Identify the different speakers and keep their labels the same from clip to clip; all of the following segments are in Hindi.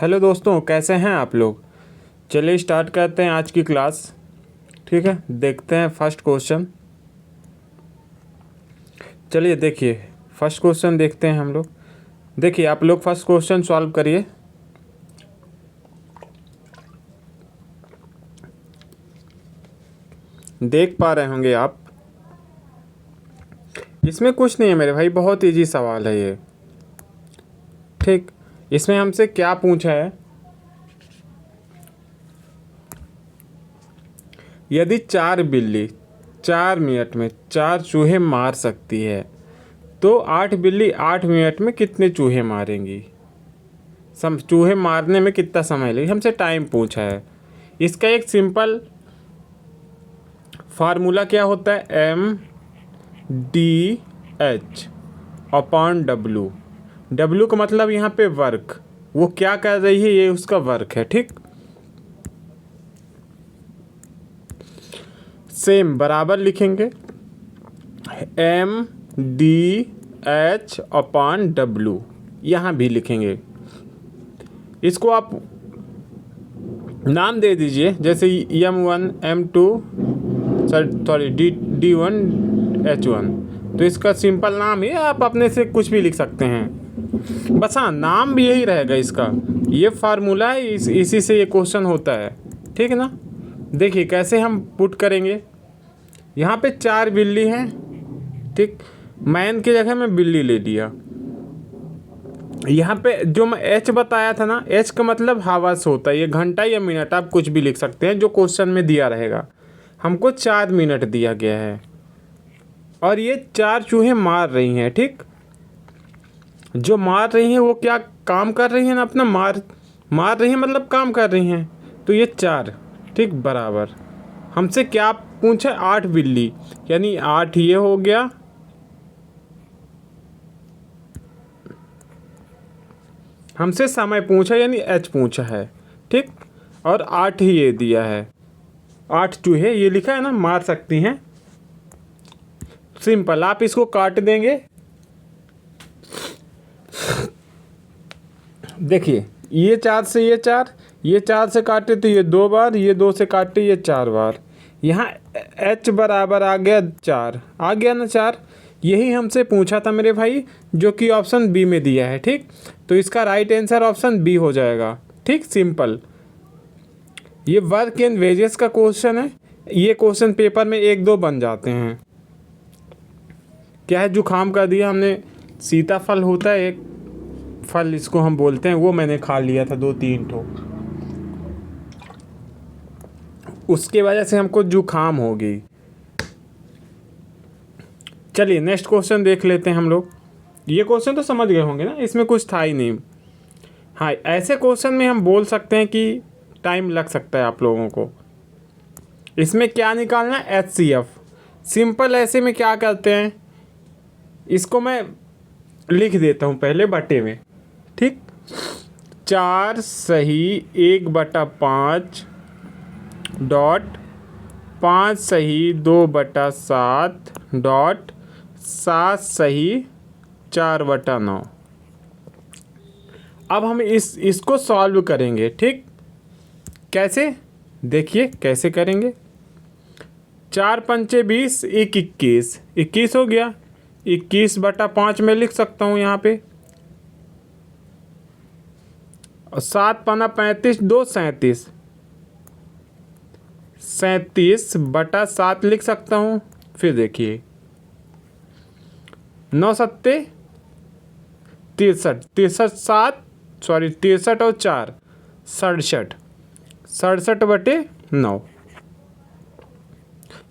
Speaker 1: हेलो दोस्तों, कैसे हैं आप लोग। चलिए स्टार्ट करते हैं आज की क्लास। ठीक है, देखते हैं फर्स्ट क्वेश्चन। चलिए देखिए, फर्स्ट क्वेश्चन देखते हैं हम लोग। देखिए आप लोग फर्स्ट क्वेश्चन सॉल्व करिए। देख पा रहे होंगे आप। इसमें कुछ नहीं है मेरे भाई, बहुत इजी सवाल है ये। ठीक, इसमें हमसे क्या पूछा है, यदि 4 बिल्ली 4 मिनट में 4 चूहे मार सकती है तो 8 बिल्ली 8 मिनट में कितने चूहे मारेंगी। चूहे मारने में कितना समय लगेगा, हमसे टाइम पूछा है। इसका एक सिंपल फार्मूला क्या होता है, MDH अपॉन W का मतलब यहाँ पे वर्क, वो क्या कर रही है ये उसका वर्क है। ठीक, सेम बराबर लिखेंगे, MDH अपॉन W यहाँ भी लिखेंगे। इसको आप नाम दे दीजिए, जैसे M1 M2 sorry D1 H1, तो इसका सिंपल नाम है, आप अपने से कुछ भी लिख सकते हैं। बस हाँ, नाम भी यही रहेगा इसका। ये फार्मूला है, इसी से ये क्वेश्चन होता है। ठीक है ना। देखिए कैसे हम पुट करेंगे। यहाँ पे 4 बिल्ली हैं। ठीक, मैन की जगह मैं बिल्ली ले लिया। यहाँ पे जो मैं H बताया था ना, H का मतलब हावर्स होता है, ये घंटा या मिनट आप कुछ भी लिख सकते हैं जो क्वेश्चन में दिया रहेगा। हमको 4 मिनट दिया गया है और ये 4 चूहे मार रही हैं। ठीक, जो मार रही हैं वो क्या काम कर रही हैं ना, अपना मार रही हैं मतलब काम कर रही हैं। तो ये 4 ठीक बराबर, हमसे क्या पूछा, 8 बिल्ली, यानी 8 ये हो गया, हमसे समय पूछा यानी H पूछा है। ठीक, और 8 ही ये दिया है, 8 चूहे ये लिखा है ना मार सकती हैं। सिंपल, आप इसको काट देंगे। देखिए ये 4 से ये 4, ये 4 से काटे तो ये 2 बार, ये 2 से काटे ये 4 बार। यहाँ H बराबर आ गया 4, आ गया ना 4। यही हमसे पूछा था मेरे भाई, जो कि ऑप्शन बी में दिया है। ठीक, तो इसका राइट आंसर ऑप्शन बी हो जाएगा। ठीक, सिंपल। ये वर्क एंड वेजेस का क्वेश्चन है। ये क्वेश्चन पेपर में 1-2 बन जाते हैं। क्या है, जुखाम कर दिया हमने। सीताफल होता है एक फल, इसको हम बोलते हैं, वो मैंने खा लिया था 2-3 ठो, उसके वजह से हमको जुखाम हो गई। चलिए नेक्स्ट क्वेश्चन देख लेते हैं हम लोग। ये क्वेश्चन तो समझ गए होंगे ना, इसमें कुछ था ही नहीं। हाँ, ऐसे क्वेश्चन में हम बोल सकते हैं कि टाइम लग सकता है आप लोगों को। इसमें क्या निकालना है, HCF। सिंपल, ऐसे में क्या करते हैं, इसको मैं लिख देता हूँ पहले बटे में। ठीक, 4 सही 1/5 डॉट 5 सही 2/7 डॉट 7 सही 4/9। अब हम इसको सॉल्व करेंगे। ठीक, कैसे, देखिए कैसे करेंगे। 4 पंचे 20, 21 हो गया। 21/5 में लिख सकता हूँ यहाँ पे, और 7 पना 35, 2 37, 37/7 लिख सकता हूँ। फिर देखिए 9 सत्ते 63, 63 और 4 67, 67/9।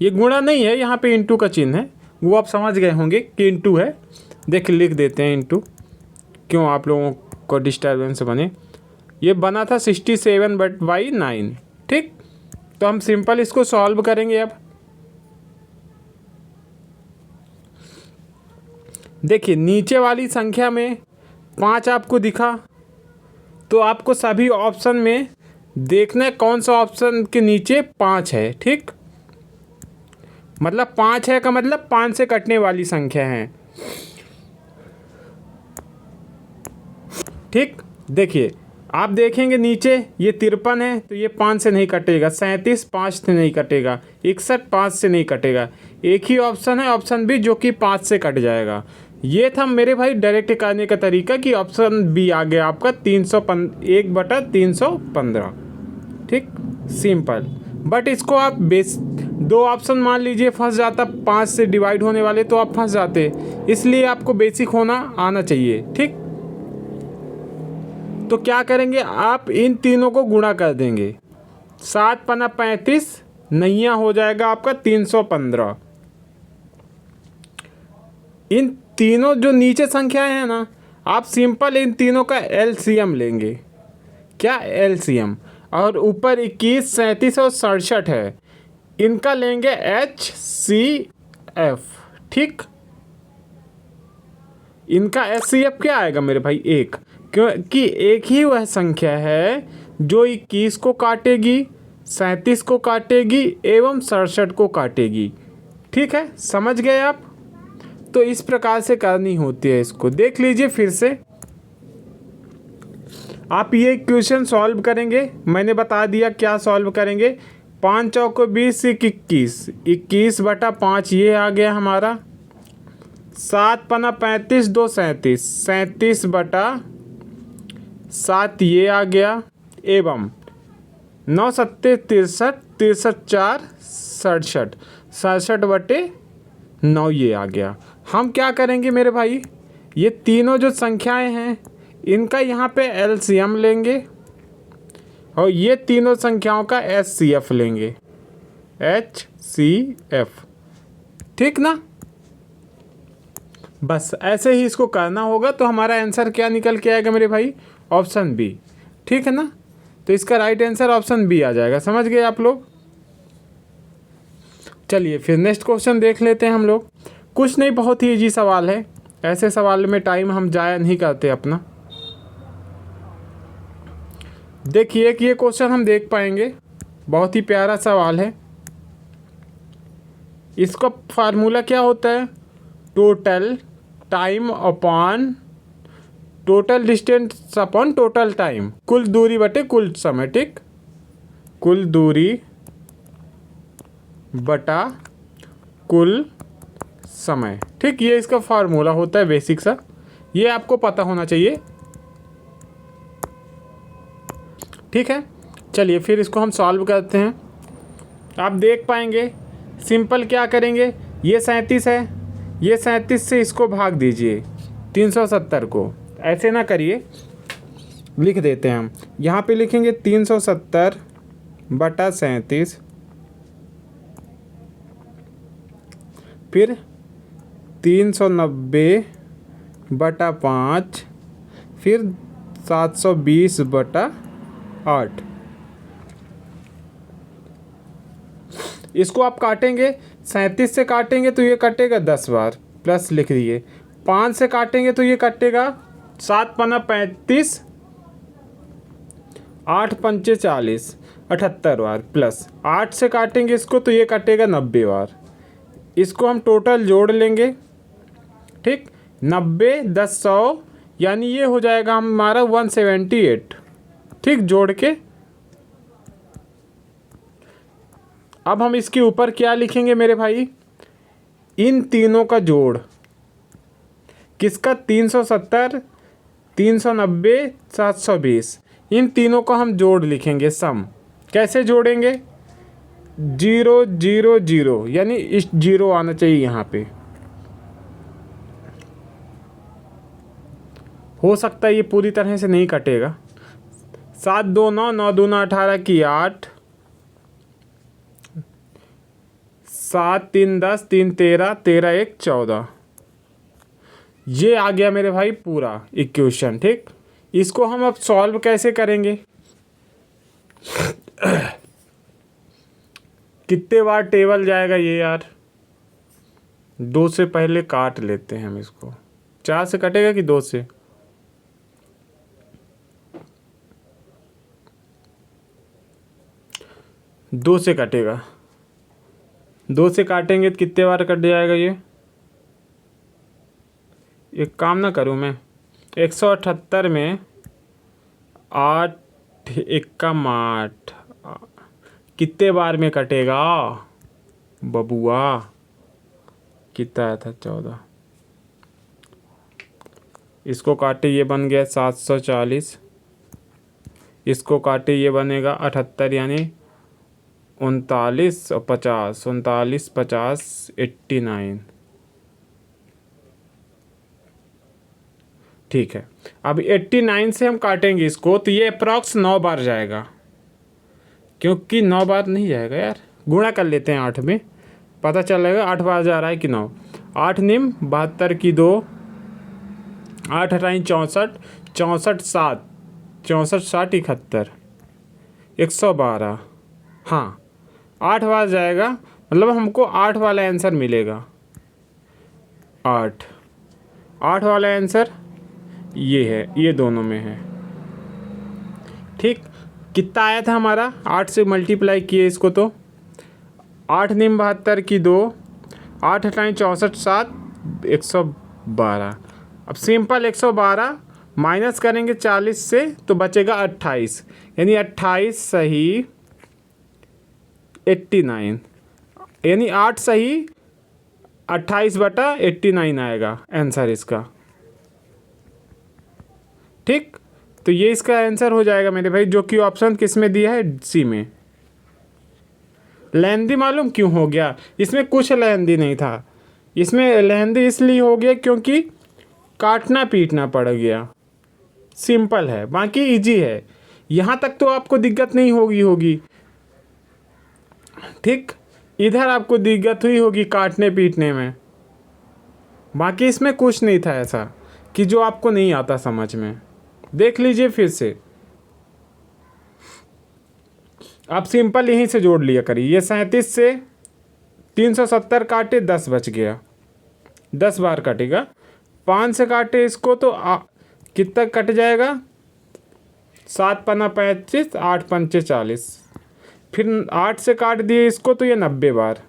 Speaker 1: ये गुणा नहीं है, यहाँ पे इंटू का चिन्ह है, वो आप समझ गए होंगे कि इंटू है। देख लिख देते हैं इंटू, क्यों आप लोगों को डिस्टर्बेंस बने। ये बना था 67/9। ठीक, तो हम सिंपल इसको सॉल्व करेंगे। अब देखिए नीचे वाली संख्या में 5 आपको दिखा, तो आपको सभी ऑप्शन में देखना है कौन सा ऑप्शन के नीचे 5 है। ठीक, मतलब 5 है का मतलब 5 से कटने वाली संख्या है। ठीक, देखिए आप देखेंगे नीचे ये 53 है तो ये 5 से नहीं कटेगा, 37 5 से नहीं कटेगा, 61 5 से नहीं कटेगा। एक ही ऑप्शन है ऑप्शन बी जो कि 5 से कट जाएगा। ये था मेरे भाई डायरेक्ट करने का तरीका कि ऑप्शन बी आ गया आपका 1/315। ठीक, सिंपल। बट इसको आप दो ऑप्शन मान लीजिए फंस जाता 5 से डिवाइड होने वाले तो आप फंस जाते, इसलिए आपको बेसिक होना आना चाहिए। ठीक, तो क्या करेंगे आप इन तीनों को गुणा कर देंगे, 7 पन्ना 35, नैया हो जाएगा आपका 315। इन तीनों जो नीचे संख्याएं हैं ना, आप सिंपल इन तीनों का एलसीएम लेंगे। क्या एलसीएम, और ऊपर 21 37 और 67 है, इनका लेंगे HCF। ठीक, इनका HCF क्या आएगा मेरे भाई 1, क्योंकि एक ही वह संख्या है जो 21 को काटेगी, 37 को काटेगी एवं 67 को काटेगी। ठीक है, समझ गए आप। तो इस प्रकार से करनी होती है, इसको देख लीजिए फिर से। आप ये क्वेश्चन सॉल्व करेंगे, मैंने बता दिया क्या सॉल्व करेंगे। 5 चौको 20 21, 21/5 ये आ गया हमारा। 7 पन्ना 35 2 37, 37/7 ये आ गया। एवं 9 सत्ते 63, 63 4 67, 67/9 ये आ गया। हम क्या करेंगे मेरे भाई, ये तीनों जो संख्याएं हैं इनका यहाँ पे एलसीएम लेंगे और ये तीनों संख्याओं का HCF लेंगे, HCF। ठीक ना, बस ऐसे ही इसको करना होगा। तो हमारा आंसर क्या निकल के आएगा मेरे भाई, ऑप्शन बी। ठीक है ना, तो इसका राइट आंसर ऑप्शन बी आ जाएगा। समझ गए आप लोग। चलिए फिर नेक्स्ट क्वेश्चन देख लेते हैं हम लोग। कुछ नहीं, बहुत ही इजी सवाल है, ऐसे सवाल में टाइम हम जाया नहीं करते अपना। देखिए कि ये क्वेश्चन हम देख पाएंगे, बहुत ही प्यारा सवाल है। इसका फार्मूला क्या होता है, total time upon total distance upon total time, कुल दूरी बटे कुल समय। ठीक, कुल दूरी बटा कुल समय। ठीक, ये इसका फार्मूला होता है बेसिक सा, ये आपको पता होना चाहिए। ठीक है, चलिए फिर इसको हम सॉल्व करते हैं। आप देख पाएंगे सिंपल क्या करेंगे, ये 37 है, ये 37 से इसको भाग दीजिए 370 को। ऐसे ना करिए, लिख देते हैं हम। यहाँ पे लिखेंगे 370/37, फिर 390/5, फिर 720/8। इसको आप काटेंगे, 37 से काटेंगे तो ये कटेगा 10 बार, प्लस लिख दिए। 5 से काटेंगे तो ये कटेगा 7 पन्ना 35, 8 पंचे 40, 78 बार, प्लस 8 से काटेंगे इसको तो ये कटेगा 90 बार। इसको हम टोटल जोड़ लेंगे। ठीक, 90 10 100, यानी ये हो जाएगा हमारा 178। ठीक, जोड़ के अब हम इसके ऊपर क्या लिखेंगे मेरे भाई, इन तीनों का जोड़। किसका, 370 390 720, इन तीनों को हम जोड़ लिखेंगे, सम। कैसे जोड़ेंगे, 0 0 0, यानी इस 0 आना चाहिए यहाँ पे। हो सकता है ये पूरी तरह से नहीं कटेगा। 7 2 9, 9 2 9 18 की 8, 7 3 10, 3 13, 13 1 14। ये आ गया मेरे भाई पूरा इक्वेशन। ठीक, इसको हम अब सॉल्व कैसे करेंगे, कितने बार टेबल जाएगा ये यार। 2 से पहले काट लेते हैं हम इसको। 4 से कटेगा कि 2 से, दो से कटेगा। 2 से काटेंगे तो कितने बार कट जाएगा ये। एक काम ना करूँ मैं, 178 में 8 एक्का 8 कितने बार में कटेगा बबुआ? कितना आया था? 14। इसको काटे ये बन गया 740, इसको काटे ये बनेगा 78 यानी 39 और 50, 39 50 89। ठीक है, अब 89 से हम काटेंगे इसको तो ये अप्रॉक्स 9 बार जाएगा, क्योंकि 9 बार नहीं जाएगा यार, गुणा कर लेते हैं 8 में, पता चलेगा 8 बार जा रहा है कि 9। 8 निम 72 की 2, 8 अठाई 64, 64 7, 64 60 71, 112। हाँ 8 बार जाएगा, मतलब हमको 8 वाला आंसर मिलेगा। 8 वाला आंसर ये है, ये दोनों में है। ठीक, कितना आया था हमारा? 8 से मल्टीप्लाई किए इसको तो 8 निम 72 की 2, 8 अठाई 64 7, 112। अब सिंपल 112 माइनस करेंगे 40 से तो बचेगा 28, यानी 28 सही 89, यानी 8 सही 28/89 आएगा आंसर इसका। ठीक, तो ये इसका आंसर हो जाएगा मेरे भाई, जो कि ऑप्शन किस में दिया है? सी में। लेंदी मालूम क्यों हो गया? इसमें कुछ लेंदी नहीं था, इसमें लेंदी इसलिए हो गया क्योंकि काटना पीटना पड़ गया। सिंपल है, बाकी इजी है, यहाँ तक तो आपको दिक्कत नहीं होगी। ठीक, इधर आपको दिक्कत हुई होगी काटने पीटने में, बाकी इसमें कुछ नहीं था ऐसा कि जो आपको नहीं आता समझ में। देख लीजिए फिर से, आप सिंपल यहीं से जोड़ लिया करिए। ये 37 से 370 काटे 10 बच गया, 10 बार कटेगा। 5 से काटे इसको तो कितना कट जाएगा? 7 पन्ना 25, 8 पंचे 40। फिर 8 से काट दिए इसको तो ये 90 बार।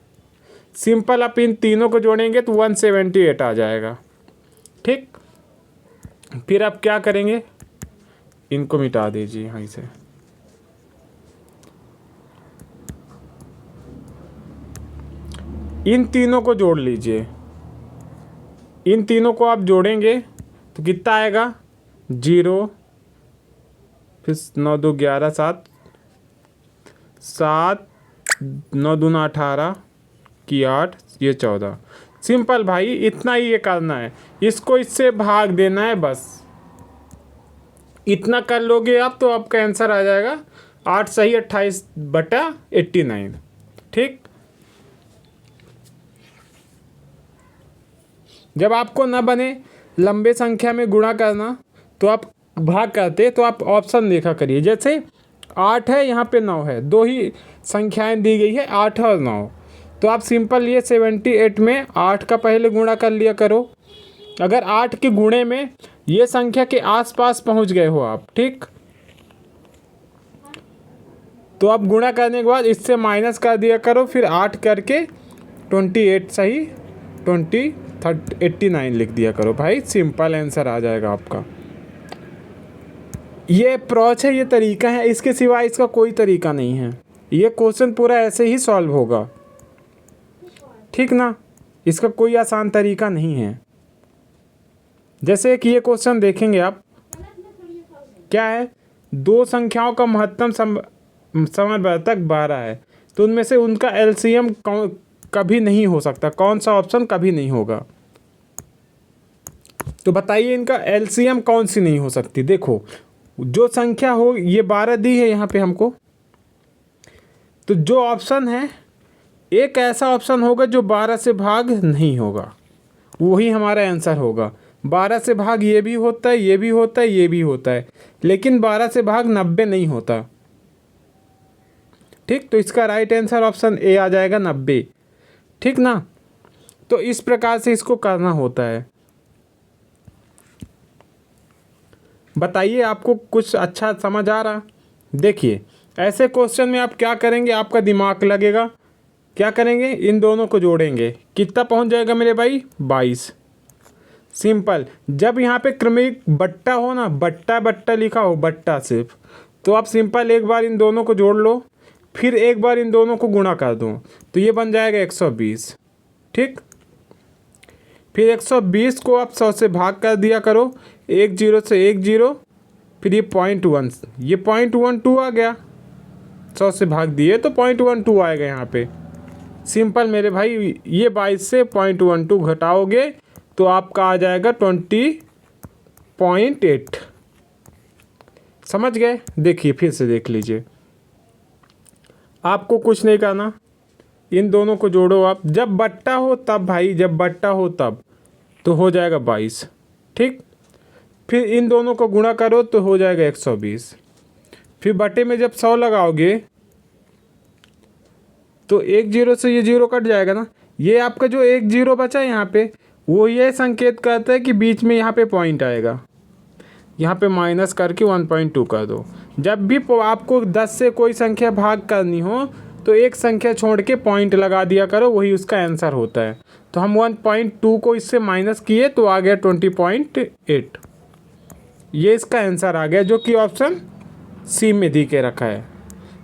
Speaker 1: सिंपल आप इन तीनों को जोड़ेंगे तो 178 आ जाएगा। ठीक, फिर आप क्या करेंगे? इनको मिटा दीजिए यहीं से। इन तीनों को जोड़ लीजिए, इन तीनों को आप जोड़ेंगे तो कितना आएगा? 0, फिर 9 2 11 7, 7 9 2 18 की 8, ये 14। सिंपल भाई, इतना ही ये करना है, इसको इससे भाग देना है बस। इतना कर लोगे आप तो आपका आंसर आ जाएगा 8 सही 28/89। ठीक, जब आपको ना बने लंबे संख्या में गुणा करना तो आप भाग करते तो आप ऑप्शन देखा करिए, जैसे 8 है यहाँ पे 9 है, दो ही संख्याएं दी गई है 8 और 9, तो आप सिंपल ये 78 में 8 का पहले गुणा कर लिया करो। अगर 8 के गुणे में ये संख्या के आसपास पहुंच गए हो आप, ठीक, तो आप गुणा करने के बाद इससे माइनस कर दिया करो, फिर 8 करके 28 सही 89 लिख दिया करो भाई, सिंपल आंसर आ जाएगा आपका। ये अप्रोच है, ये तरीका है, इसके सिवा इसका कोई तरीका नहीं है। ये क्वेश्चन पूरा ऐसे ही सॉल्व होगा, ठीक ना, इसका कोई आसान तरीका नहीं है। जैसे कि ये क्वेश्चन देखेंगे आप, क्या है? दो संख्याओं का महत्तम समवर्तक 12 है, तो उनमें से उनका एलसीएम कभी नहीं हो सकता, कौन सा ऑप्शन कभी नहीं होगा? तो बताइए इनका एलसीएम कौन सी नहीं हो सकती? देखो, जो संख्या हो, ये 12 दी है यहाँ पे हमको, तो जो ऑप्शन है एक ऐसा ऑप्शन होगा जो 12 से भाग नहीं होगा, वही हमारा आंसर होगा। 12 से भाग ये भी होता है, ये भी होता है, ये भी होता है, लेकिन 12 से भाग 90 नहीं होता। ठीक, तो इसका राइट आंसर ऑप्शन ए आ जाएगा, 90। ठीक ना, तो इस प्रकार से इसको करना होता है। बताइए आपको कुछ अच्छा समझ आ रहा? देखिए, ऐसे क्वेश्चन में आप क्या करेंगे, आपका दिमाग लगेगा। क्या करेंगे? इन दोनों को जोड़ेंगे, कितना पहुंच जाएगा मेरे भाई? 22। सिंपल। जब यहाँ पे क्रमिक बट्टा हो ना, बट्टा बट्टा लिखा हो, बट्टा सिर्फ, तो आप सिंपल एक बार इन दोनों को जोड़ लो, फिर एक बार इन दोनों को गुणा कर दो, तो ये बन जाएगा 120। ठीक, फिर 120 को आप 100 से भाग कर दिया करो, 1 0 से 1 0, फिर ये 0.1, ये 0.12 आ गया, 100 से भाग दिए तो 0.12 आएगा यहाँ पे। सिंपल मेरे भाई, ये 22 से 0.12 घटाओगे तो आपका आ जाएगा 20.8। समझ गए? देखिए फिर से देख लीजिए, आपको कुछ नहीं करना, इन दोनों को जोड़ो आप, जब बट्टा हो तब भाई, जब बट्टा हो तब, तो हो जाएगा 22। ठीक, फिर इन दोनों को गुणा करो तो हो जाएगा 120। फिर बटे में जब 100 लगाओगे तो 1 0 से ये 0 कट जाएगा ना, ये आपका जो 1 0 बचा यहाँ पे, वो ये संकेत करता है कि बीच में यहाँ पे पॉइंट आएगा, यहाँ पे माइनस करके 1.2 कर दो। जब भी आपको 10 से कोई संख्या भाग करनी हो तो एक संख्या छोड़ के पॉइंट लगा दिया करो, वही उसका आंसर होता है। तो हम 1.2 को इससे माइनस किए तो आ गया 20.8। ये इसका आंसर आ गया, जो कि ऑप्शन सी में दी के रखा है।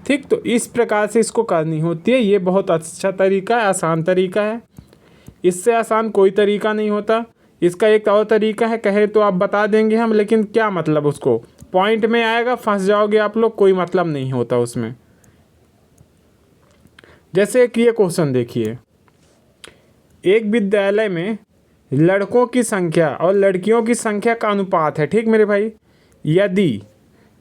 Speaker 1: ठीक, तो इस प्रकार से इसको करनी होती है। ये बहुत अच्छा तरीका है, आसान तरीका है, इससे आसान कोई तरीका नहीं होता। इसका एक और तरीका है, कहे तो आप बता देंगे हम, लेकिन क्या मतलब, उसको पॉइंट में आएगा, फंस जाओगे आप लोग, कोई मतलब नहीं होता उसमें। जैसे कि ये क्वेश्चन देखिए, एक विद्यालय में लड़कों की संख्या और लड़कियों की संख्या का अनुपात है। ठीक मेरे भाई, यदि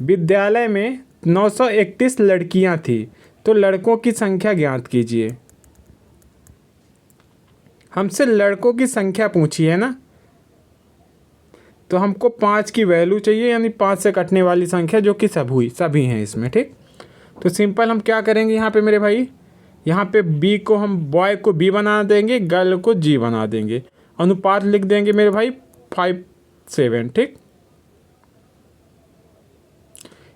Speaker 1: विद्यालय में 931 लड़कियां थी तो लड़कों की संख्या ज्ञात कीजिए। हमसे लड़कों की संख्या पूछी है ना, तो हमको 5 की वैल्यू चाहिए, यानी 5 से कटने वाली संख्या, जो कि सभी हैं इसमें। ठीक, तो सिंपल हम क्या करेंगे यहाँ पे मेरे भाई, यहाँ पे बी को हम, बॉय को बी बना देंगे, गर्ल को जी बना देंगे, अनुपात लिख देंगे मेरे भाई 5:7। ठीक,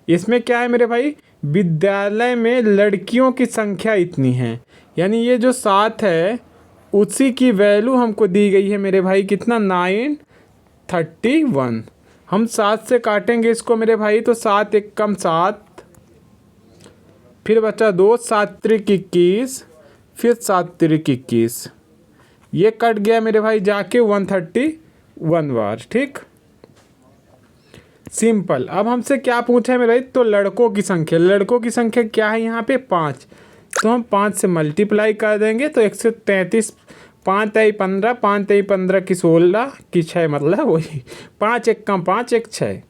Speaker 1: इसमें क्या है मेरे भाई, विद्यालय में लड़कियों की संख्या इतनी है, यानी ये जो 7 है उसी की वैल्यू हमको दी गई है मेरे भाई, कितना, 931। हम 7 से काटेंगे इसको मेरे भाई, तो 7 एक कम 7, फिर बचा 2, 7 त्रिक 21, फिर 7 त्रिक 21, ये कट गया मेरे भाई जाके 131 बार। ठीक, सिंपल। अब हमसे क्या पूछा है मेरे भाई, तो लड़कों की संख्या, लड़कों की संख्या क्या है यहाँ पे, 5, तो हम 5 से मल्टीप्लाई कर देंगे तो 133, 5 3 15, 5 3 15 की 16 की 6, मतलब वही 5 1 कम 5 1 6,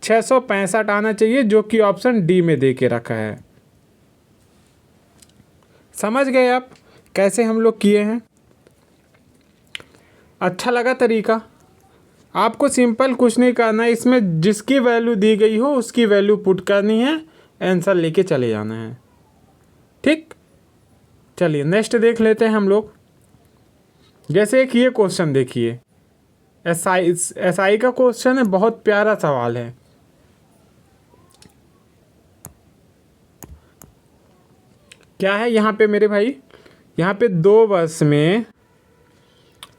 Speaker 1: 665 आना चाहिए, जो कि ऑप्शन डी में दे के रखा है। समझ गए आप कैसे हम लोग किए हैं? अच्छा लगा तरीका? आपको सिंपल कुछ नहीं करना है, इसमें जिसकी वैल्यू दी गई हो उसकी वैल्यू पुट करनी है, आंसर लेके चले जाना है। ठीक, चलिए नेक्स्ट देख लेते हैं हम लोग। जैसे एक ये क्वेश्चन देखिए, एसआई का क्वेश्चन है, बहुत प्यारा सवाल है। क्या है यहाँ पे मेरे भाई, यहाँ पे 2 वर्ष में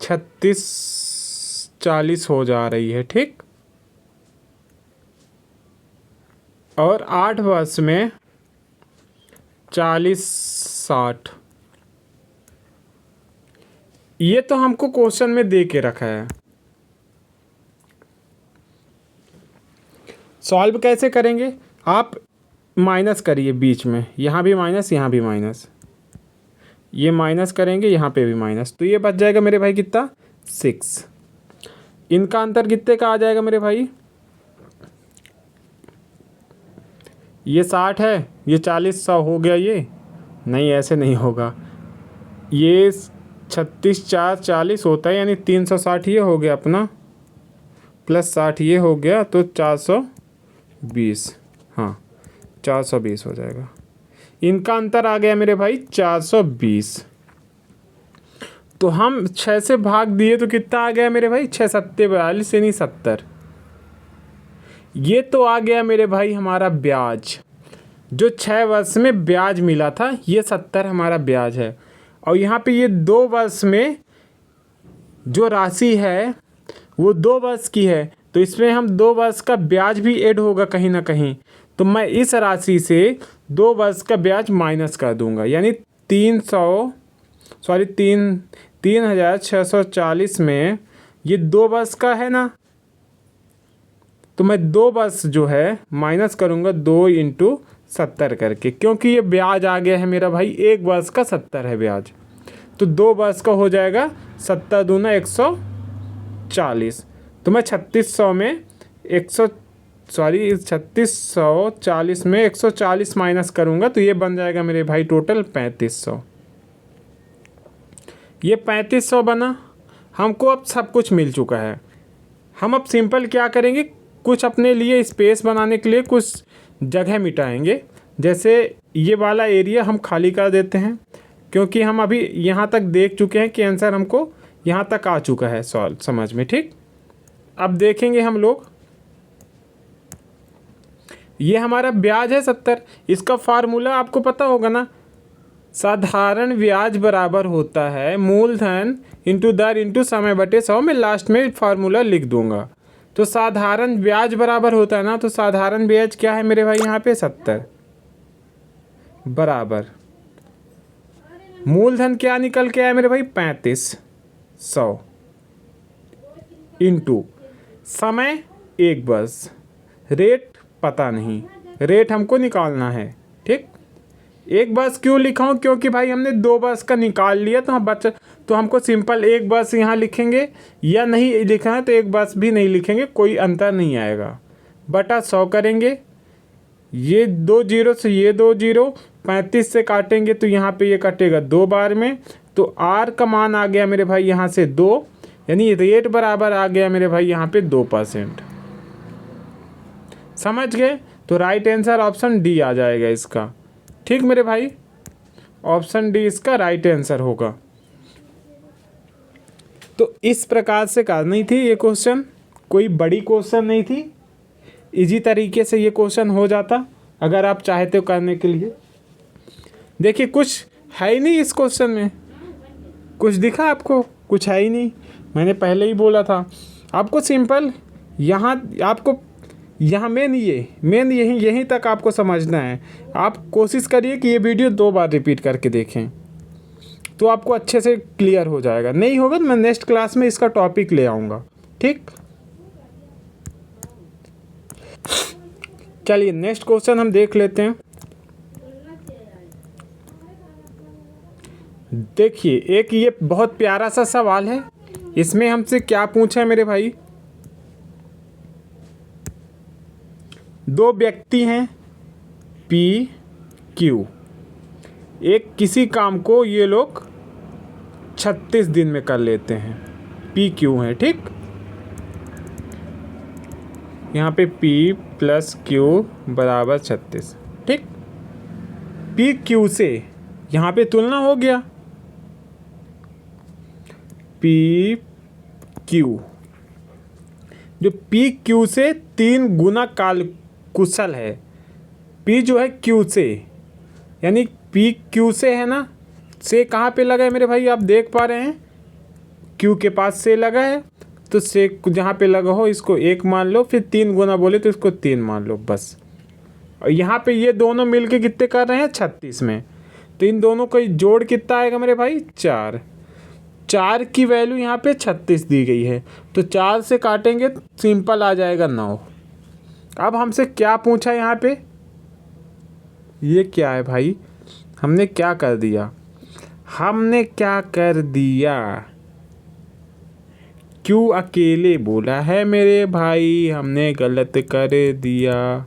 Speaker 1: 36-40 हो जा रही है। ठीक, और 8 वर्ष में 40-60, ये तो हमको क्वेश्चन में दे के रखा है। सॉल्व कैसे करेंगे, आप माइनस करिए बीच में, यहाँ भी माइनस, यहाँ भी माइनस, ये माइनस करेंगे, यहाँ पे भी माइनस, तो ये बच जाएगा मेरे भाई कितना, 6। इनका अंतर कितने का आ जाएगा मेरे भाई, ये 60 है, ये 40, 100 हो गया। ये नहीं, ऐसे नहीं होगा, ये 36 4 40 होता है, यानी 360 ये हो गया अपना, प्लस 60 ये हो गया, तो 420, हाँ 420 हो जाएगा। इनका अंतर आ गया मेरे भाई 420। तो हम 6 से भाग दिए तो कितना आ गया मेरे भाई, 6 7 42, यानी 70। ये तो आ गया मेरे भाई हमारा ब्याज, जो 6 वर्ष में ब्याज मिला था, ये 70 हमारा ब्याज है। और यहाँ पे ये 2 वर्ष में जो राशि है वो 2 वर्ष की है, तो इसमें हम 2 वर्ष का ब्याज भी ऐड होगा कहीं ना कहीं। तो मैं इस राशि से 2 वर्ष का ब्याज माइनस कर दूंगा, यानी 3,640 में ये 2 वर्ष का है ना, तो मैं 2 वर्ष जो है माइनस करूँगा 2 इंटू 70 करके, क्योंकि ये ब्याज आ गया है मेरा भाई 1 वर्ष का 70 है ब्याज, तो 2 वर्ष का हो जाएगा 70 दूना 140। तो मैं 3640 में 140 माइनस करूँगा, तो ये बन जाएगा मेरे भाई टोटल 3500। ये 3500 बना। हमको अब सब कुछ मिल चुका है। हम अब सिंपल क्या करेंगे, कुछ अपने लिए स्पेस बनाने के लिए कुछ जगह मिटाएंगे। जैसे ये वाला एरिया हम खाली कर देते हैं, क्योंकि हम अभी यहाँ तक देख चुके हैं कि आंसर हमको यहाँ तक आ चुका है सॉल्व समझ में। ठीक, अब देखेंगे हम लोग, ये हमारा ब्याज है 70। इसका फार्मूला आपको पता होगा ना, साधारण ब्याज बराबर होता है मूलधन इंटू दर इंटू समय बटे 100। मैं लास्ट में फार्मूला लिख दूंगा। तो साधारण ब्याज बराबर होता है ना, तो साधारण ब्याज क्या है मेरे भाई यहाँ पे 70 बराबर मूलधन क्या निकल के आया मेरे भाई 3500 इंटू समय 1 वर्ष, रेट पता नहीं, रेट हमको निकालना है। ठीक, 1 वर्ष क्यों लिखा हूँ, क्योंकि भाई हमने 2 वर्ष का निकाल लिया, तो हम तो हमको सिंपल 1 वर्ष यहाँ लिखेंगे, या नहीं लिखा है तो 1 वर्ष भी नहीं लिखेंगे, कोई अंतर नहीं आएगा। बटा 100 करेंगे, ये 2 जीरो से ये 2 जीरो, 35 से काटेंगे तो यहाँ पे ये कटेगा 2 बार में, तो आर का मान आ गया मेरे भाई यहाँ से 2, यानी रेट बराबर आ गया मेरे भाई यहाँ पे 2%। समझ गए? तो राइट आंसर ऑप्शन डी आ जाएगा इसका। ठीक मेरे भाई, ऑप्शन डी इसका राइट आंसर होगा। तो इस प्रकार से करनी थी ये क्वेश्चन, कोई बड़ी क्वेश्चन नहीं थी, इजी तरीके से ये क्वेश्चन हो जाता अगर आप चाहते हो करने के लिए। देखिए कुछ है ही नहीं इस क्वेश्चन में, कुछ दिखा आपको? कुछ है ही नहीं। मैंने पहले ही बोला था आपको सिंपल यहाँ मेन यहीं तक आपको समझना है। आप कोशिश करिए कि ये वीडियो 2 बार रिपीट करके देखें, तो आपको अच्छे से क्लियर हो जाएगा। नहीं होगा तो मैं नेक्स्ट क्लास में इसका टॉपिक ले आऊँगा। ठीक, चलिए नेक्स्ट क्वेश्चन हम देख लेते हैं। देखिए एक ये बहुत प्यारा सा सवाल है। इसमें हमसे क्या पूछा है मेरे भाई, 2 व्यक्ति हैं P Q, एक किसी काम को ये लोग 36 दिन में कर लेते हैं। P Q है। ठीक, यहाँ पे P + Q बराबर 36। ठीक, P Q से यहाँ पे तुलना हो गया, P Q जो P Q से 3 गुना कुशल है। P जो है Q से, यानी P Q से है ना, से कहाँ पे लगा है मेरे भाई, आप देख पा रहे हैं Q के पास से लगा है, तो से जहाँ पे लगा हो इसको 1 मान लो, फिर 3 गुना बोले तो इसको 3 मान लो बस। और यहाँ पे ये दोनों मिलके कितने कर रहे हैं 36 में, तो इन दोनों का जोड़ कितना आएगा मेरे भाई 4 की वैल्यू यहाँ पे 36 दी गई है, तो 4 से काटेंगे सिंपल आ जाएगा 9। अब हमसे क्या पूछा यहाँ पे, ये क्या है भाई, हमने क्या कर दिया, क्यों अकेले बोला है मेरे भाई, हमने गलत कर दिया।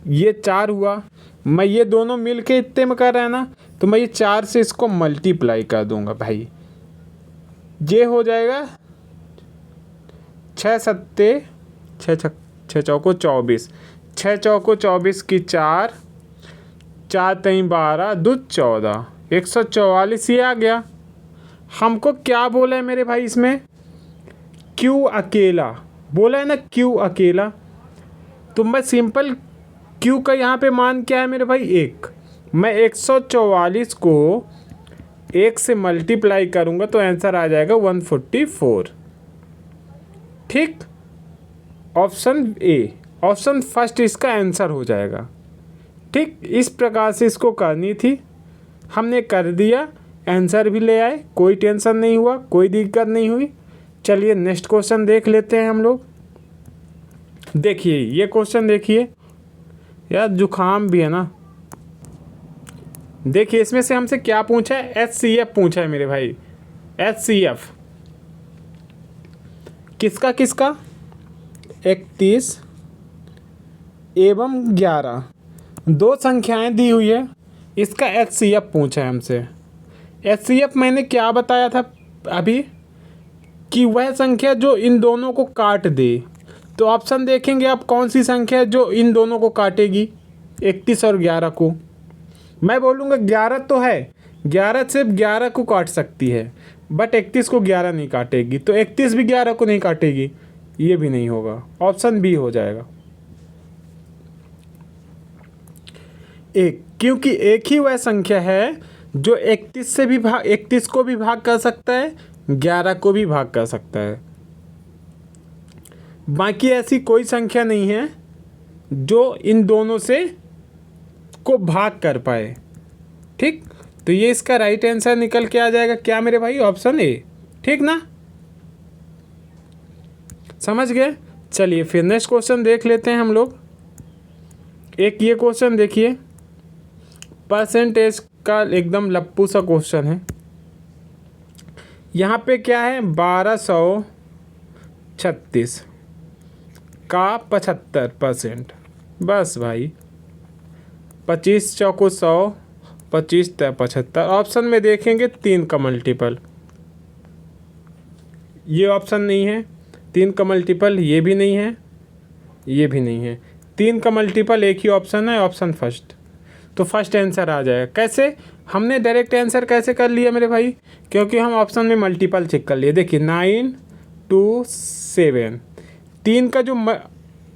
Speaker 1: ये 4 हुआ, मैं ये दोनों मिलके इतने में कर रहा है ना, तो मैं ये 4 से इसको मल्टीप्लाई कर दूंगा भाई, ये हो जाएगा 6 सत्ते 6 चौको 24, 6 चौको 24 की 4 3 12 2 14, 144 ये आ गया। हमको क्या बोला है मेरे भाई इसमें, क्यों अकेला बोला है ना, क्यों अकेला, तो मैं सिंपल क्यू का यहाँ पे मान क्या है मेरे भाई 1, मैं 144 को 1 से मल्टीप्लाई करूँगा तो आंसर आ जाएगा 144। ठीक, ऑप्शन ए, ऑप्शन फर्स्ट इसका आंसर हो जाएगा। ठीक, इस प्रकार से इसको करनी थी, हमने कर दिया, आंसर भी ले आए, कोई टेंशन नहीं हुआ, कोई दिक्कत नहीं हुई। चलिए नेक्स्ट क्वेश्चन देख लेते हैं हम लोग। देखिए ये क्वेश्चन देखिए, यार जुखाम भी है ना। देखिए इसमें से हमसे क्या पूछा है, HCF पूछा है मेरे भाई, HCF किसका किसका, 31 एवं 11, दो संख्याएं दी हुई है, इसका HCF पूछा है हमसे। HCF मैंने क्या बताया था अभी, कि वह संख्या जो इन दोनों को काट दे। तो ऑप्शन देखेंगे आप, कौन सी संख्या है जो इन दोनों को काटेगी, 31 और 11 को। मैं बोलूँगा 11 तो है, 11 सिर्फ 11 को काट सकती है, बट 31 को 11 नहीं काटेगी। तो 31 भी 11 को नहीं काटेगी, ये भी नहीं होगा, ऑप्शन बी हो जाएगा। एक, क्योंकि एक ही वह संख्या है जो 31 को भी भाग कर सकता है, 11 को भी भाग कर सकता है। बाकी ऐसी कोई संख्या नहीं है जो इन दोनों से को भाग कर पाए। ठीक, तो ये इसका राइट आंसर निकल के आ जाएगा क्या मेरे भाई, ऑप्शन ए। ठीक ना, समझ गए। चलिए फिर नेक्स्ट क्वेश्चन देख लेते हैं हम लोग। एक ये क्वेश्चन देखिए, परसेंटेज का एकदम लप्पू सा क्वेश्चन है। यहाँ पे क्या है, 1236 का 75%, बस भाई 25 चौको 100, 25 75। ऑप्शन में देखेंगे 3 का मल्टीपल, ये ऑप्शन नहीं है। 3 का मल्टीपल ये भी नहीं है, ये भी नहीं है। 3 का मल्टीपल एक ही ऑप्शन है, ऑप्शन फर्स्ट। तो फर्स्ट आंसर आ जाएगा। कैसे, हमने डायरेक्ट आंसर कैसे कर लिया मेरे भाई, क्योंकि हम ऑप्शन में मल्टीपल चेक कर लिए। देखिए 9 2 7, 3 का जो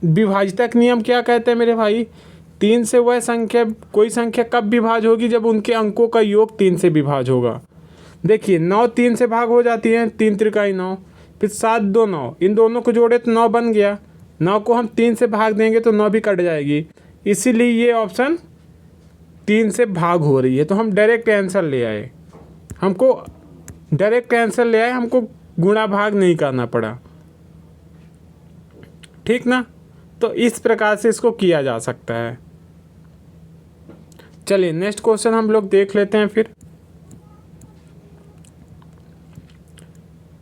Speaker 1: विभाजक नियम क्या कहते हैं मेरे भाई, 3 से वह संख्या, कोई संख्या कब विभाज होगी, जब उनके अंकों का योग 3 से विभाज होगा। देखिए 9 3 से भाग हो जाती है, 3 त्रिकाई 9, फिर 7 2 9, इन दोनों को जोड़े तो 9 बन गया। 9 को हम 3 से भाग देंगे तो 9 भी कट जाएगी, इसीलिए ये ऑप्शन 3 से भाग हो रही है। तो हम डायरेक्ट आंसर ले आए, हमको डायरेक्ट आंसर ले आए, हमको गुणा भाग नहीं करना पड़ा। ठीक ना, तो इस प्रकार से इसको किया जा सकता है। चलिए नेक्स्ट क्वेश्चन हम लोग देख लेते हैं फिर।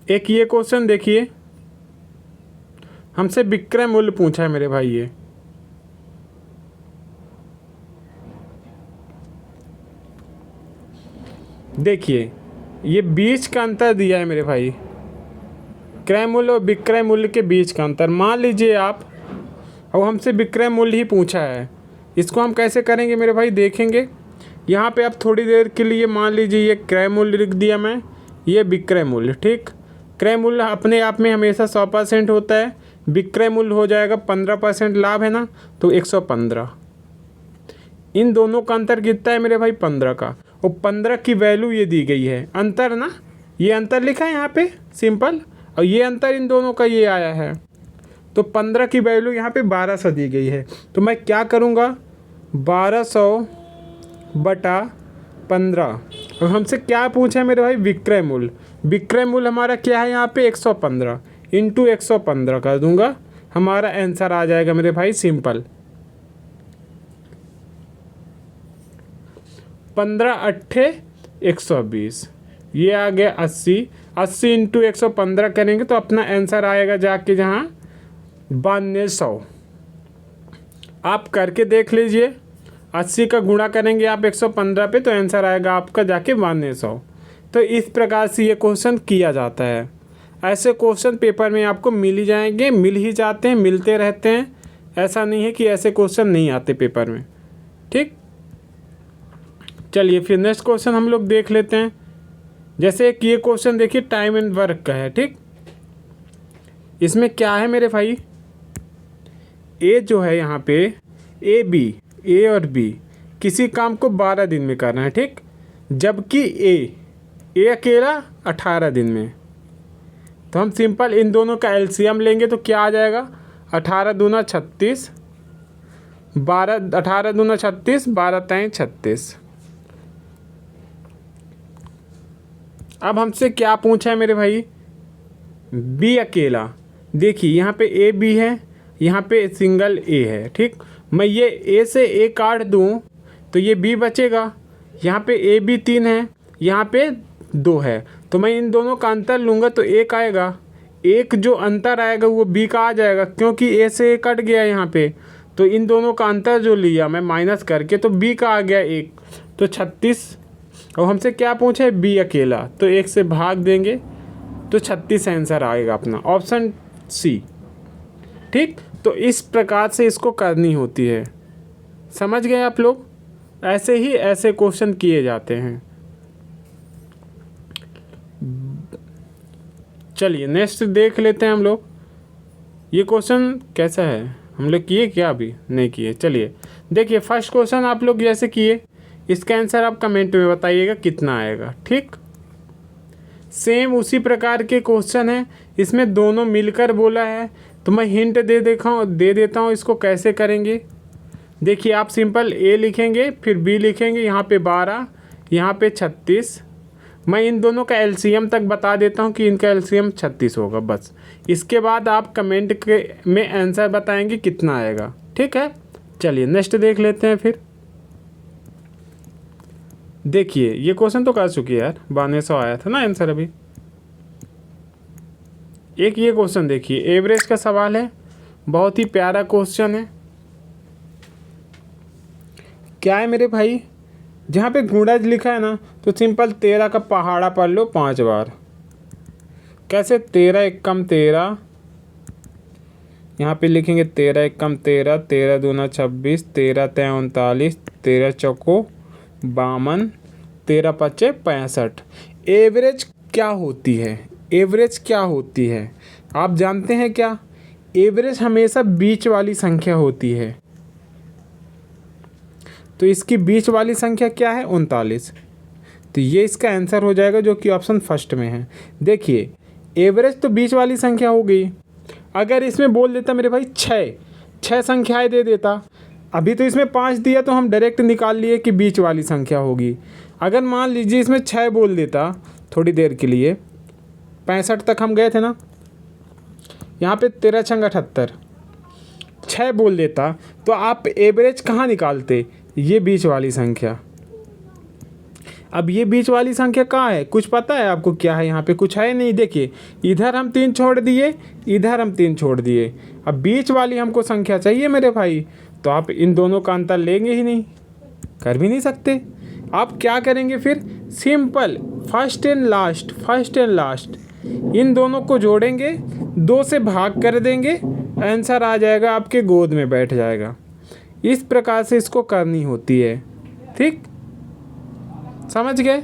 Speaker 1: एक ये क्वेश्चन देखिए, हमसे विक्रय मूल्य पूछा है मेरे भाई। ये देखिए, ये बीच का अंतर दिया है मेरे भाई, क्रय मूल्य और विक्रय मूल्य के बीच का अंतर। मान लीजिए आप, और हमसे विक्रय मूल्य ही पूछा है, इसको हम कैसे करेंगे मेरे भाई, देखेंगे। यहाँ पे आप थोड़ी देर के लिए मान लीजिए ये क्रय मूल्य लिख दिया मैं, ये विक्रय मूल्य। ठीक, क्रय मूल्य अपने आप में हमेशा 100% होता है, विक्रय मूल्य हो जाएगा 15% लाभ है ना, तो 115। इन दोनों का अंतर कितना है मेरे भाई, 15 का, और 15 की वैल्यू ये दी गई है, अंतर ना, ये अंतर लिखा है यहाँ पे सिंपल, और ये अंतर इन दोनों का ये आया है। तो 15 की वैल्यू यहाँ पे 1200 दी गई है। तो मैं क्या करूँगा, 1200 बटा 15, और हमसे क्या पूछा है मेरे भाई, विक्रय मूल्य। विक्रय मूल्य हमारा क्या है यहाँ पे, 115 इंटू 115 कर दूंगा, हमारा आंसर आ जाएगा मेरे भाई सिंपल, 15 8 120, ये आ गया 80। 80 इंटू 115 करेंगे तो अपना आंसर आएगा जाके जहाँ 9200। आप करके देख लीजिए, 80 का गुणा करेंगे आप 115 पे तो आंसर आएगा आपका जाके 9200। तो इस प्रकार से ये क्वेश्चन किया जाता है। ऐसे क्वेश्चन पेपर में आपको मिल ही जाएंगे, मिल ही जाते हैं, मिलते रहते हैं, ऐसा नहीं है कि ऐसे क्वेश्चन नहीं आते पेपर में। ठीक, चलिए फिर नेक्स्ट क्वेश्चन हम लोग देख लेते हैं। जैसे एक ये क्वेश्चन देखिए, टाइम एंड वर्क का है। ठीक, इसमें क्या है मेरे भाई, ए जो है यहाँ पे ए और बी किसी काम को 12 दिन में करना है। ठीक, जबकि ए अकेला 18 दिन में, तो हम सिंपल इन दोनों का एलसीएम लेंगे तो क्या आ जाएगा, 18 दूना 36, 18 दूना 36, 12 तें 36। अब हमसे क्या पूछा है मेरे भाई, बी अकेला। देखिए यहाँ पे ए बी है, यहाँ पे सिंगल ए है, ठीक। मैं ये ए से ए काट दूँ तो ये बी बचेगा। यहाँ पे ए बी 3 है, यहाँ पे 2 है, तो मैं इन दोनों का अंतर लूँगा तो 1 आएगा। एक जो अंतर आएगा वो बी का आ जाएगा, क्योंकि ए से ए कट गया यहाँ पे, तो इन दोनों का अंतर जो लिया मैं माइनस करके तो बी का आ गया 1, तो 36। और हमसे क्या पूछा है, बी अकेला, तो 1 से भाग देंगे तो 36 आंसर आएगा अपना, ऑप्शन सी, ठीक। तो इस प्रकार से इसको करनी होती है, समझ गए आप लोग। ऐसे ही ऐसे क्वेश्चन किए जाते हैं। चलिए नेक्स्ट देख लेते हैं हम लोग। ये क्वेश्चन कैसा है, हम लोग किए क्या, अभी नहीं किए। चलिए देखिए, फर्स्ट क्वेश्चन आप लोग जैसे किए, इसका आंसर आप कमेंट में बताइएगा कितना आएगा, ठीक। सेम उसी प्रकार के क्वेश्चन है, इसमें दोनों मिलकर बोला है, तो मैं हिंट दे देता हूँ इसको कैसे करेंगे। देखिए आप सिंपल ए लिखेंगे, फिर बी लिखेंगे, यहाँ पे 12, यहाँ पे 36। मैं इन दोनों का एलसीएम तक बता देता हूँ कि इनका एलसीएम 36 होगा बस। इसके बाद आप कमेंट के में आंसर बताएंगे कितना आएगा, ठीक है। चलिए नेक्स्ट देख लेते हैं फिर। देखिए ये क्वेश्चन तो कर चुकी है यार, 9200 आया था ना आंसर अभी। एक ये क्वेश्चन देखिए, एवरेज का सवाल है, बहुत ही प्यारा क्वेश्चन है। क्या है मेरे भाई, जहाँ पे गुणज लिखा है ना, तो सिंपल 13 का पहाड़ा पढ़ लो 5 बार। कैसे, 13 एकम 13, यहाँ पे लिखेंगे 13 एकम 13, 13 दूना 26, 13 तें 39, 13 चौको 52, 13 पच्चे 65। एवरेज क्या होती है, एवरेज क्या होती है आप जानते हैं क्या? एवरेज हमेशा बीच वाली संख्या होती है, तो इसकी बीच वाली संख्या क्या है, 39। तो ये इसका आंसर हो जाएगा, जो कि ऑप्शन फर्स्ट में है। देखिए एवरेज तो बीच वाली संख्या हो गई। अगर इसमें बोल देता मेरे भाई 6 संख्याएं दे देता, अभी तो इसमें 5 दिया तो हम डायरेक्ट निकाल लिए कि बीच वाली संख्या होगी। अगर मान लीजिए इसमें 6 बोल देता थोड़ी देर के लिए, 65 तक हम गए थे ना, यहाँ पे 13 छंग 78, 6 बोल देता तो आप एवरेज कहाँ निकालते, ये बीच वाली संख्या। अब ये बीच वाली संख्या कहाँ है, कुछ पता है आपको क्या है? यहाँ पे कुछ है नहीं। देखिए इधर हम 3 छोड़ दिए, इधर हम 3 छोड़ दिए, अब बीच वाली हमको संख्या चाहिए मेरे भाई, तो आप इन दोनों का अंतर लेंगे ही नहीं, कर भी नहीं सकते। आप क्या करेंगे फिर, simple first and last in दोनों को जोड़ेंगे, 2 से भाग कर देंगे, आंसर आ जाएगा, आपके गोद में बैठ जाएगा। इस प्रकार से इसको करनी होती है, ठीक, समझ गए।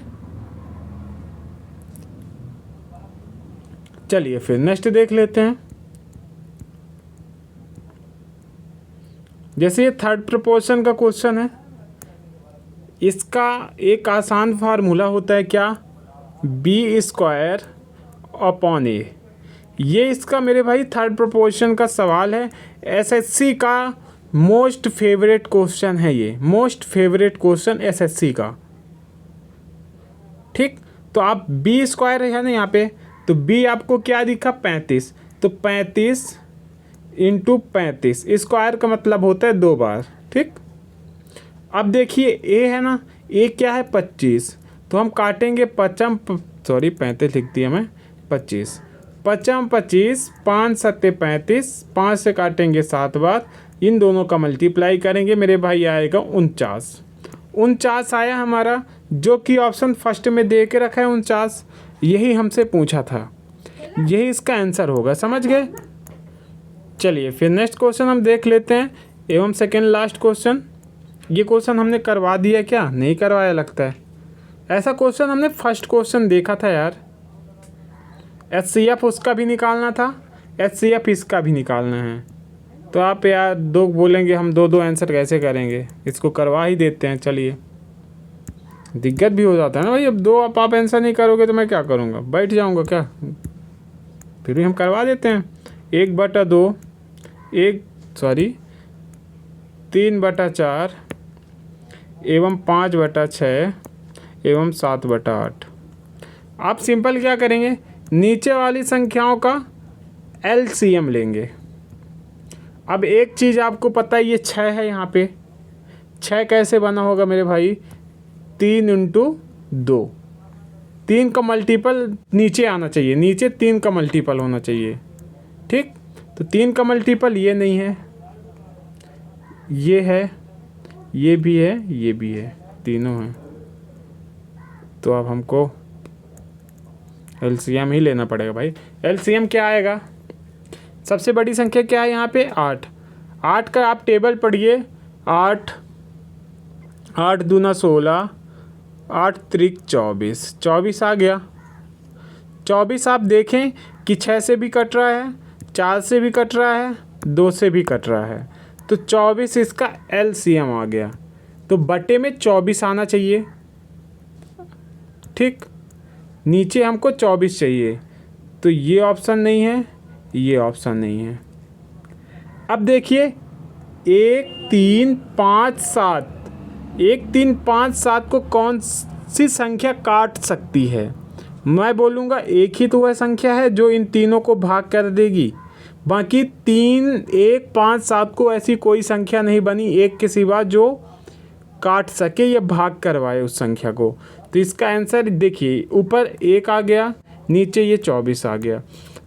Speaker 1: चलिए फिर नेक्स्ट देख लेते हैं। जैसे ये थर्ड प्रोपोर्शन का क्वेश्चन है, इसका एक आसान फार्मूला होता है क्या, b² अपॉन a। ये इसका मेरे भाई थर्ड प्रोपोर्शन का सवाल है, एसएससी का मोस्ट फेवरेट क्वेश्चन है, ये मोस्ट फेवरेट क्वेश्चन एसएससी का, ठीक। तो आप b² है ना यहाँ पे, तो b आपको क्या दिखा, 35, तो 35 × 35, स्क्वायर का मतलब होता है 2 बार, ठीक। अब देखिए a है ना, a क्या है 25, तो हम काटेंगे 35 लिख दिया मैं, 25 25, 5 7 35, 5 से काटेंगे 7 बार, इन दोनों का मल्टीप्लाई करेंगे मेरे भाई, आएगा 49 आया हमारा, जो कि ऑप्शन फर्स्ट में दे के रखा है 49। यही हमसे पूछा था, यही इसका आंसर होगा, समझ गए। चलिए फिर नेक्स्ट क्वेश्चन हम देख लेते हैं, एवं सेकेंड लास्ट क्वेश्चन। ये क्वेश्चन हमने करवा दिया क्या, नहीं करवाया लगता है। ऐसा क्वेश्चन हमने फर्स्ट क्वेश्चन देखा था यार, HCF उसका भी निकालना था, HCF इसका भी निकालना है। तो आप यार 2 बोलेंगे, हम 2 आंसर कैसे करेंगे, इसको करवा ही देते हैं। चलिए, दिक्कत भी हो जाता है ना भाई, अब 2 आप आंसर नहीं करोगे तो मैं क्या करूँगा, बैठ जाऊँगा क्या। फिर भी हम करवा देते हैं। 1/2 3/4 एवं 5/6 एवं 7/8। आप सिंपल क्या करेंगे, नीचे वाली संख्याओं का LCM लेंगे। अब एक चीज़ आपको पता है, ये 6 है, यहाँ पे 6 कैसे बना होगा मेरे भाई, 3 × 2। 3 का मल्टीपल नीचे आना चाहिए, नीचे 3 का मल्टीपल होना चाहिए, ठीक। तो 3 का मल्टीपल ये नहीं है, ये है, ये भी है, ये भी है, तीनों हैं। तो अब हमको LCM ही लेना पड़ेगा भाई। LCM क्या आएगा, सबसे बड़ी संख्या क्या है यहाँ पे, 8। 8 का आप टेबल पढ़िए, 8 दूना 16, 8 त्रिक 24, 24 आ गया। 24 आप देखें कि 6 से भी कट रहा है, 4 से भी कट रहा है, 2 से भी कट रहा है, तो 24 इसका LCM आ गया। तो बटे में 24 आना चाहिए, ठीक। नीचे हमको 24 चाहिए, तो ये ऑप्शन नहीं है, ये ऑप्शन नहीं है। अब देखिए 1 3 5 7 को कौन सी संख्या काट सकती है। मैं बोलूँगा एक ही तो वह संख्या है जो इन तीनों को भाग कर देगी। बाकी 3 1 5 7 को ऐसी कोई संख्या नहीं बनी एक के सिवा जो काट सके या भाग करवाए उस संख्या को। तो इसका आंसर देखिए, ऊपर 1 आ गया, नीचे ये 24 आ गया।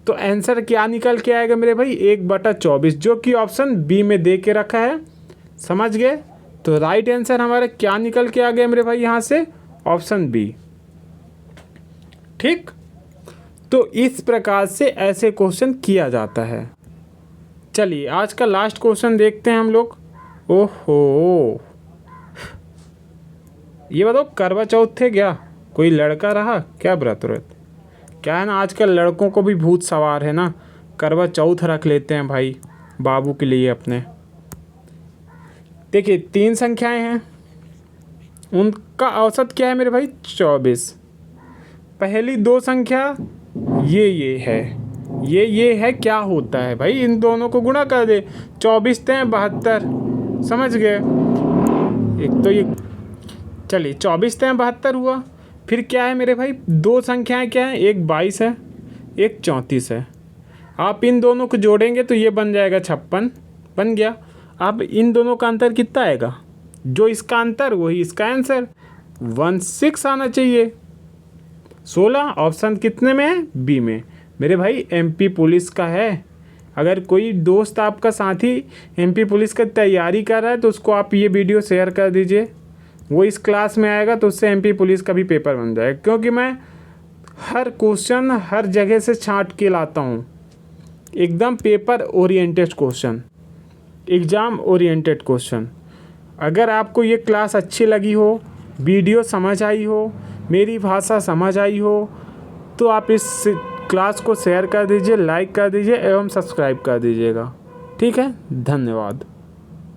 Speaker 1: तो आंसर क्या निकल के आएगा मेरे भाई, 1/24, जो कि ऑप्शन बी में दे के रखा है। समझ गए। तो राइट आंसर हमारा क्या निकल के आ गया मेरे भाई, यहाँ से ऑप्शन बी, ठीक। तो इस प्रकार से ऐसे क्वेश्चन किया जाता है। चलिए आज का लास्ट क्वेश्चन देखते हैं हम लोग। ओहो, ये बताओ करवा चौथ थे क्या, कोई लड़का रहा क्या व्रत व्रत, क्या है ना, आजकल लड़कों को भी भूत सवार है ना, करवा चौथ रख लेते हैं भाई बाबू के लिए अपने। देखिए 3 संख्याएं हैं, उनका औसत क्या है मेरे भाई, 24। पहली 2 संख्या ये है, ये है, क्या होता है भाई, इन दोनों को गुणा कर दे, 24 × 72, समझ गए। एक तो ये, चलिए 24 × 72 हुआ। फिर क्या है मेरे भाई, 2 संख्याएं क्या है, एक 22 है, एक 34 है। आप इन दोनों को जोड़ेंगे तो ये बन जाएगा 56, बन गया। अब इन दोनों का अंतर कितना आएगा, जो इसका अंतर वही इसका आंसर, 16 आना चाहिए। 16 ऑप्शन कितने में है, बी में। मेरे भाई MP पुलिस का है, अगर कोई दोस्त आपका साथी MP पुलिस की तैयारी कर रहा है तो उसको आप ये वीडियो शेयर कर दीजिए, वो इस क्लास में आएगा तो उससे MP पुलिस का भी पेपर बन जाएगा। क्योंकि मैं हर क्वेश्चन हर जगह से छांट के लाता हूँ, एकदम paper oriented question, exam oriented question. अगर आपको ये क्लास अच्छी लगी हो, वीडियो समझ आई हो, मेरी भाषा समझ आई हो, तो आप इस क्लास को शेयर कर दीजिए, लाइक कर दीजिए एवं सब्सक्राइब कर दीजिएगा। ठीक है, धन्यवाद।